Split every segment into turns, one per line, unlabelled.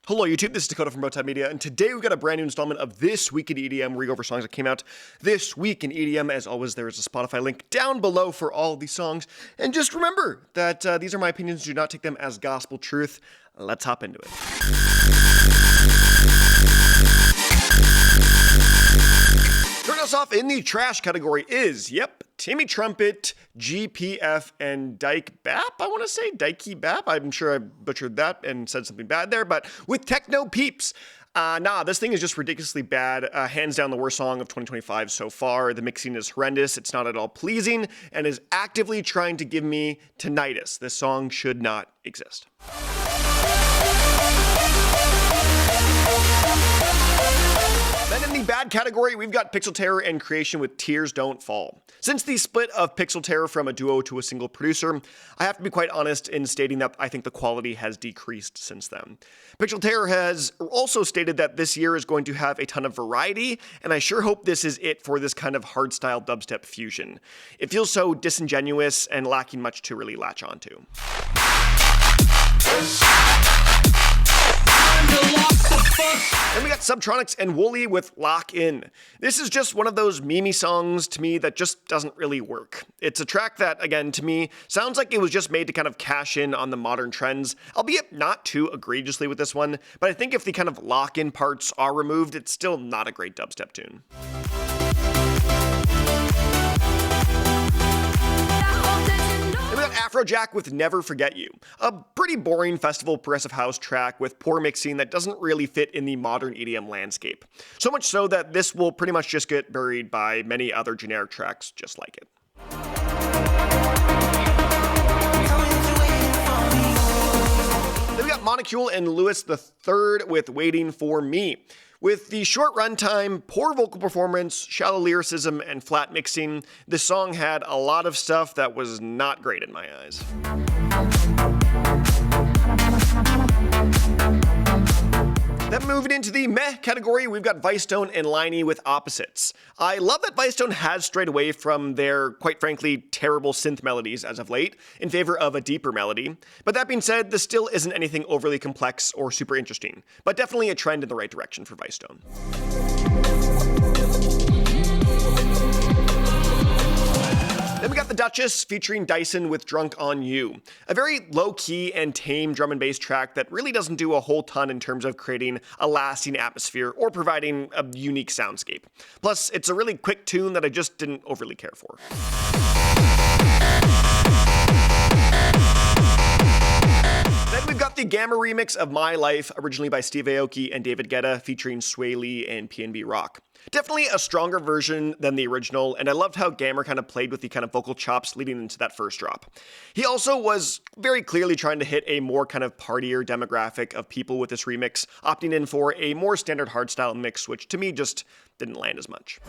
Hello YouTube, this is Dakota from Bowtied Media, and today we've got a brand new installment of This Week in EDM, where we go over songs that came out this week in EDM. As always, there is a Spotify link down below for all of these songs. And just remember that these are my opinions, do not take them as gospel truth. Let's hop into it. Starting us off in the trash category is, Timmy, Trumpet, GPF, and BAAP. I want to say BAAP. I'm sure I butchered that and said something bad there, but with TECHNO PIEPS. This thing is just ridiculously bad. Hands down the worst song of 2025 so far. The mixing is horrendous. It's not at all pleasing and is actively trying to give me tinnitus. This song should not exist. Then in the bad category, we've got Pixel Terror and Kreation with Tears Don't Fall. Since the split of Pixel Terror from a duo to a single producer, I have to be quite honest in stating that I think the quality has decreased since then. Pixel Terror has also stated that this year is going to have a ton of variety, and I sure hope this is it for this kind of hardstyle dubstep fusion. It feels so disingenuous and lacking much to really latch onto. Then we got Subtronics and Wooli with Lock In. This is just one of those meme songs to me that just doesn't really work. It's a track that, again, to me, sounds like it was just made to kind of cash in on the modern trends, albeit not too egregiously with this one, but I think if the kind of lock-in parts are removed, it's still not a great dubstep tune. AFROJACK with Never Forget You. A pretty boring festival progressive house track with poor mixing that doesn't really fit in the modern EDM landscape. So much so that this will pretty much just get buried by many other generic tracks just like it. Then we got Monocule and Louis III with Waiting for Me. With the short runtime, poor vocal performance, shallow lyricism, and flat mixing, this song had a lot of stuff that was not great in my eyes. Then moving into the meh category, we've got Vicetone and Linney with Opposites. I love that Vicetone has strayed away from their, quite frankly, terrible synth melodies as of late, in favor of a deeper melody. But that being said, this still isn't anything overly complex or super interesting, but definitely a trend in the right direction for Vicetone. Then we got the Duchess featuring DYSON with Drunk on You. A very low-key and tame drum and bass track that really doesn't do a whole ton in terms of creating a lasting atmosphere or providing a unique soundscape. Plus, it's a really quick tune that I just didn't overly care for. Then we've got the Gammer remix of My Life, originally by Aoki and David Guetta, featuring Swae and PNB Rock. Definitely a stronger version than the original, and I loved how Gammer kind of played with the kind of vocal chops leading into that first drop. He also was very clearly trying to hit a more kind of partier demographic of people with this remix, opting in for a more standard hardstyle mix, which to me just didn't land as much.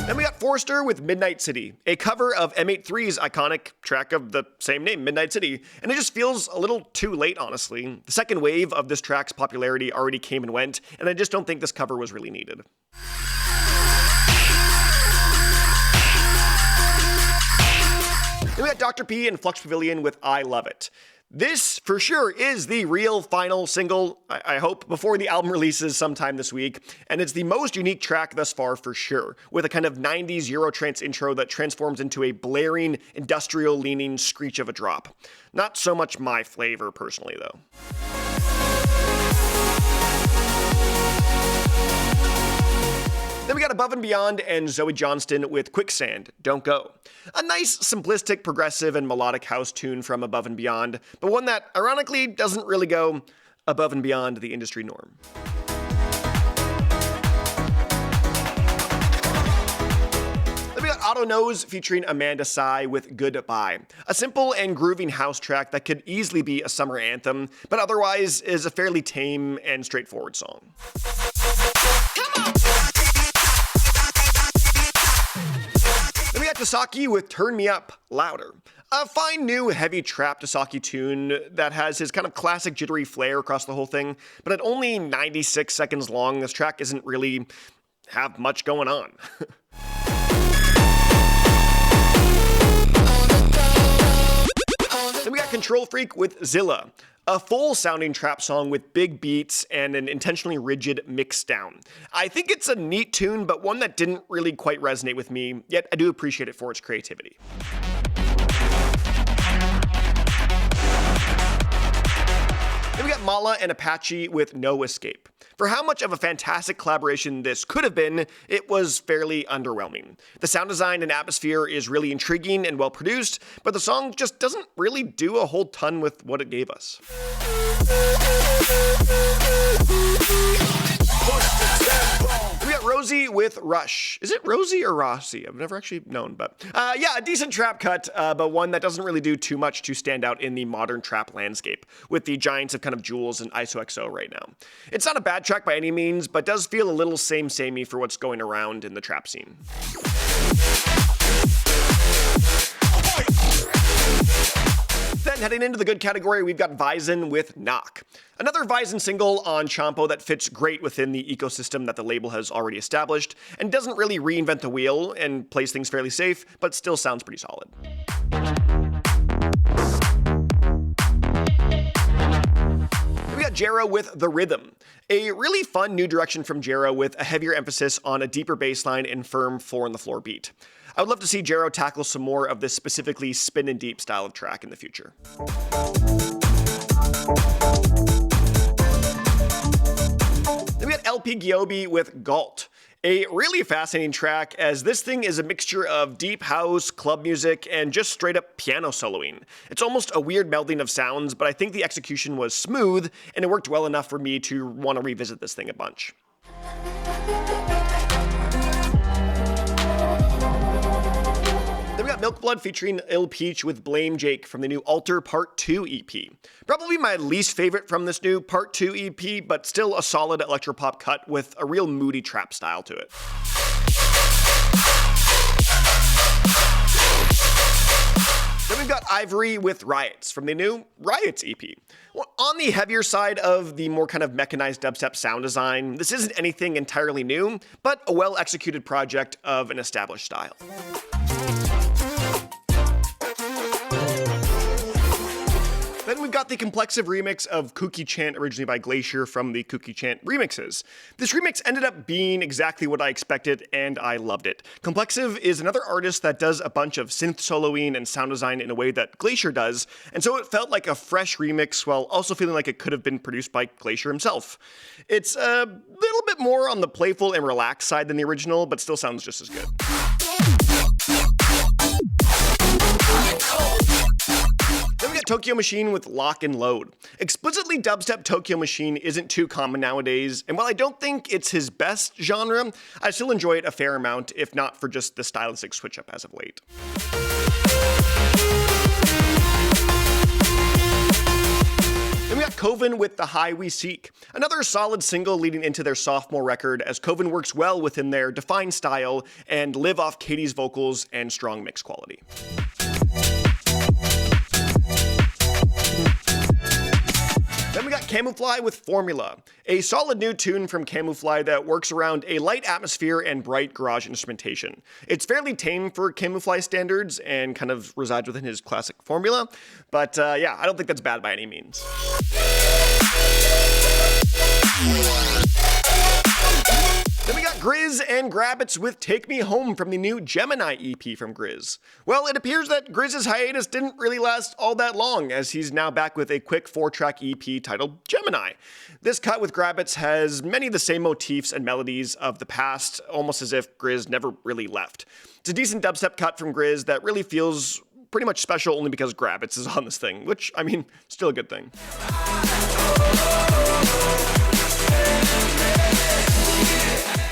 Then we got Forrester with Midnight City, a cover of M83's iconic track of the same name, Midnight City, and it just feels a little too late, honestly. The second wave of this track's popularity already came and went, and I just don't think this cover was really needed. Then we got Dr. P and Flux Pavilion with I Love It. This, for sure, is the real final single, I hope, before the album releases sometime this week, and it's the most unique track thus far for sure, with a kind of 90s Eurotrance intro that transforms into a blaring, industrial-leaning screech of a drop. Not so much my flavor, personally, though. Then we got Above and Beyond and Zoe Johnston with Quicksand, Don't Go. A nice, simplistic, progressive, and melodic house tune from Above and Beyond, but one that, ironically, doesn't really go above and beyond the industry norm. Then we got Otto Knows featuring Amanda Swae with Goodbye. A simple and grooving house track that could easily be a summer anthem, but otherwise is a fairly tame and straightforward song. Come on! Then we got Tasaki with Turn Me Up Louder. A fine new heavy trap Tasaki tune that has his kind of classic jittery flair across the whole thing, but at only 96 seconds long, this track isn't really have much going on. got Control Freak with Zilla, a full-sounding trap song with big beats and an intentionally rigid mix down. I think it's a neat tune, but one that didn't really quite resonate with me, yet I do appreciate it for its creativity. Then we got Mala and Apashe with No Escape. For how much of a fantastic collaboration this could have been, it was fairly underwhelming. The sound design and atmosphere is really intriguing and well produced, but the song just doesn't really do a whole ton with what it gave us. We got Rosie with Rush. Is it Rosie or Rossi? I've never actually known, but yeah, a decent trap cut, but one that doesn't really do too much to stand out in the modern trap landscape, with the giants of kind of Jules and ISOXO right now. It's not a bad track by any means, but does feel a little samey for what's going around in the trap scene. Then heading into the good category, we've got Vyson with Knock. Another Vyson single on Champo that fits great within the ecosystem that the label has already established, and doesn't really reinvent the wheel and plays things fairly safe, but still sounds pretty solid. We got Jero with The Rhythm. A really fun new direction from Jero with a heavier emphasis on a deeper bass line and firm 4-on-the-floor beat. I would love to see Jero tackle some more of this specifically spin and deep style of track in the future. Then we got LP Giobi with Galt. A really fascinating track, as this thing is a mixture of deep house, club music, and just straight up piano soloing. It's almost a weird melding of sounds, but I think the execution was smooth, and it worked well enough for me to want to revisit this thing a bunch. Then we got Milk Blood featuring Il Peach with Blame Jake from the new Alter Part 2 EP. Probably my least favorite from this new Part 2 EP, but still a solid electropop cut with a real moody trap style to it. Then we've got Ivory with Riots from the new Riots EP. Well, on the heavier side of the more kind of mechanized dubstep sound design, this isn't anything entirely new, but a well-executed project of an established style. Then we've got the Complexive remix of Kooky Chant, originally by Glacier from the Kooky Chant remixes. This remix ended up being exactly what I expected, and I loved it. Complexive is another artist that does a bunch of synth soloing and sound design in a way that Glacier does, and so it felt like a fresh remix while also feeling like it could have been produced by Glacier himself. It's a little bit more on the playful and relaxed side than the original, but still sounds just as good. Then we got Tokyo Machine with Lock and Load. Explicitly dubstep Tokyo Machine isn't too common nowadays, and while I don't think it's his best genre, I still enjoy it a fair amount, if not for just the stylistic switch up as of late. Then we got Coven with The High We Seek, another solid single leading into their sophomore record, as Coven works well within their defined style and live off Katie's vocals and strong mix quality. Then we got Camoufly with Formula, a solid new tune from Camoufly that works around a light atmosphere and bright garage instrumentation. It's fairly tame for Camoufly standards and kind of resides within his classic formula, but yeah, I don't think that's bad by any means. Then we got GRiZ and Grabbits with Take Me Home from the new Gemini EP from GRiZ. Well, it appears that GRiZ's hiatus didn't really last all that long, as he's now back with a quick 4-track EP titled Gemini. This cut with Grabbits has many of the same motifs and melodies of the past, almost as if GRiZ never really left. It's a decent dubstep cut from GRiZ that really feels pretty much special only because Grabbits is on this thing, which, I mean, still a good thing.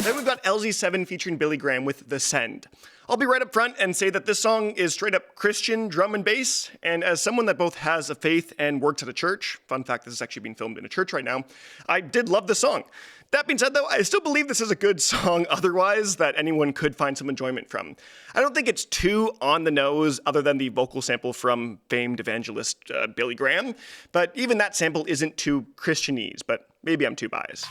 Then we've got LZ7 featuring Billy Graham with The Send. I'll be right up front and say that this song is straight up Christian drum and bass, and as someone that both has a faith and works at a church, fun fact, this is actually being filmed in a church right now, I did love the song. That being said though, I still believe this is a good song otherwise that anyone could find some enjoyment from. I don't think it's too on the nose other than the vocal sample from famed evangelist Billy Graham, but even that sample isn't too Christianese, but maybe I'm too biased.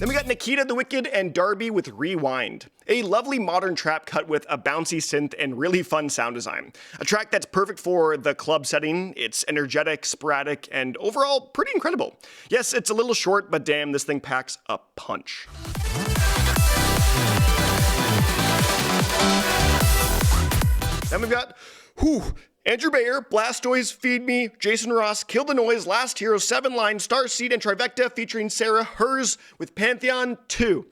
Then we got Nikita the Wicked and Darby with Rewind, a lovely modern trap cut with a bouncy synth and really fun sound design. A track that's perfect for the club setting. It's energetic, sporadic, and overall pretty incredible. Yes, it's a little short, but damn, this thing packs a punch. Then we've got, Andrew Bayer, Blastoise, Feed Me, Jason Ross, Kill the Noise, Last Hero, 7 Line, Starseed, and Trivecta featuring Sarah Hers with Pantheon 2.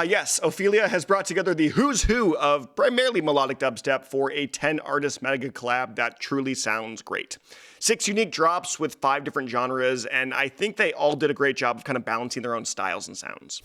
Yes, Ophelia has brought together the who's who of primarily melodic dubstep for a 10-artist mega collab that truly sounds great. 6 unique drops with 5 different genres, and I think they all did a great job of kind of balancing their own styles and sounds.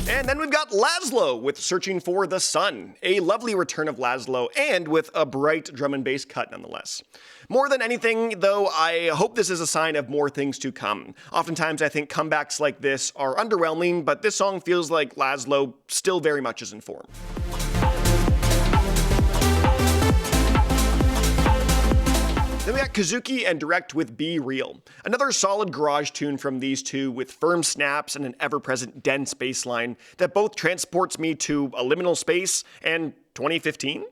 And then we've got Laszlo with Searching for the Sun, a lovely return of Laszlo, and with a bright drum and bass cut nonetheless. More than anything, though, I hope this is a sign of more things to come. Oftentimes I think comebacks like this are underwhelming, but this song feels like Laszlo still very much is in form. Then we got Kazuki and Direct with Be Real. Another solid garage tune from these two with firm snaps and an ever-present dense bass line that both transports me to a liminal space and 2015?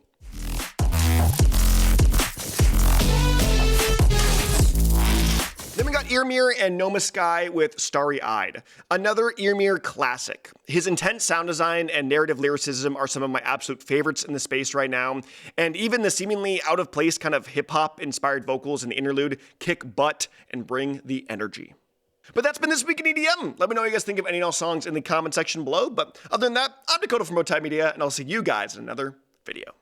Then we got Earmere and NOMIS.K with Starry Eyed. Another Earmere classic. His intense sound design and narrative lyricism are some of my absolute favorites in the space right now, and even the seemingly out-of-place kind of hip-hop inspired vocals in the interlude kick butt and bring the energy. But that's been This Week in EDM. Let me know what you guys think of any and all songs in the comment section below, but other than that, I'm Dakota from Bowtied Media, and I'll see you guys in another video.